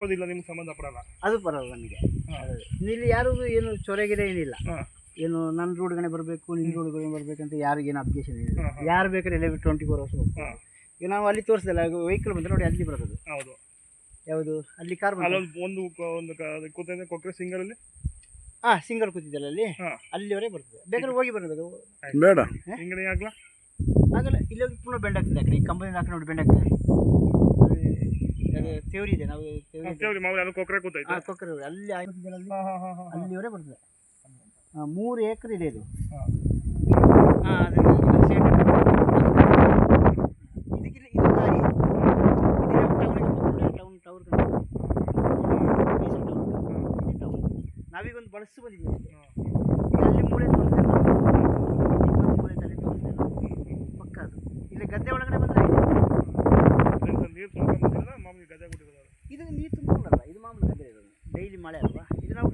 ಹೌದಿಲ್ಲ ನಿಮ್ಗೆ ಸಂಬಂಧ ಪಡಲ್ಲ. ಅದು ಬರಲ್ಲ ನಮಗೆ. ಇಲ್ಲಿ ಯಾರಿಗೂ ಏನು ಚೊರೆಗಿರೆ ಏನಿಲ್ಲ. ಏನು ನನ್ನ ರೋಡ್ಗನೆ ಬರಬೇಕು ನಿನ್ನ ರೋಡ್ಗನೆ ಬರಬೇಕಂತ ಯಾರಿಗೇನು ಅಬ್ಜೆಕ್ಷನ್ ಏನಿಲ್ಲ. ಯಾರು ಬೇಕಾದ್ರೆ ಎಲ್ಲ 24 ಅವರ್ಸ್ ಹೋಗ್ತೀವಿ. ಈಗ ನಾವು ಅಲ್ಲಿ ತೋರಿಸ್ದಲ್ಲ ವೆಹಿಕಲ್ ಬಂದರೆ ನೋಡಿ ಅಲ್ಲಿ ಬರೋದು. ಹೌದು ಯಾವುದು ಅಲ್ಲಿ ಕಾರ್ ಒಂದು ಕೂತಿದೆ ಕೊಕ್ಕರೆ ಸಿಂಗರಲ್ಲಿ. ಸಿಂಗಲ್ ಕೂತಿದ್ದಲ್ಲ ಅಲ್ಲಿವರೆಗೆ ಬರ್ತದೆ. ಬೇಕಾದ್ರೆ ಹೋಗಿ ಬರಬೇಕು. ಬೇಡ ಹಿಂಗಡೆ ಆಗ್ಲಾ ಆಗಲ್ಲ. ಇಲ್ಲಿ ಹೋಗಿ ಪುನಃ ಬೆಂಡ್ ಆಗ್ತದೆ. ಯಾಕಂದ್ರೆ ಈ ಕಂಪನಿ ಹಾಕಿ ನೋಡಿ ಬೆಂಡ್ ಆಗ್ತದೆ. ಅದು ಥಿಯರಿ ಇದೆ. ನಾವು ಕೊಕ್ಕರೆ ಕೂತೈತೆ ಕೊಕ್ಕರೆ ಅಲ್ಲಿ ಅಲ್ಲಿವರೆಗೆ ಬರ್ತದೆ. 3 ಎಕರೆ ಇದೆ ಇದು. ಇದಕ್ಕಿಲ್ಲ ಇದು ದಾರಿ. ಟವರ್ ನಾವೀಗೊಂದು ಬಳಸಿ ಬಂದಿದ್ದೀವಿ ಅಷ್ಟೇ. ಅಲ್ಲಿ ಮೂಳೆ ತೋರಿಸ್ತೇನೆ, ಮೂಳೆ ತಲೆ ತೋರಿಸ್ತೇನೆ ಪಕ್ಕ. ಅದು ಇಲ್ಲಿ ಗದ್ದೆ ಒಳಗಡೆ ಬಂದರೆ ನೀರು ತುಂಬ ಮಾಮೂಲಿ ಗದ್ದೆ ಕೊಟ್ಟಿರೋದು. ಇದು ನೀರು ತುಂಬಿಕೊಳ್ಳಲ್ಲ. ಇದು ಮಾಮೂಲಿ ಗದ್ದೆ ಇರೋದು. ಡೈಲಿ ಮಳೆ ಅಲ್ವಾ. ಇದು ನಾವು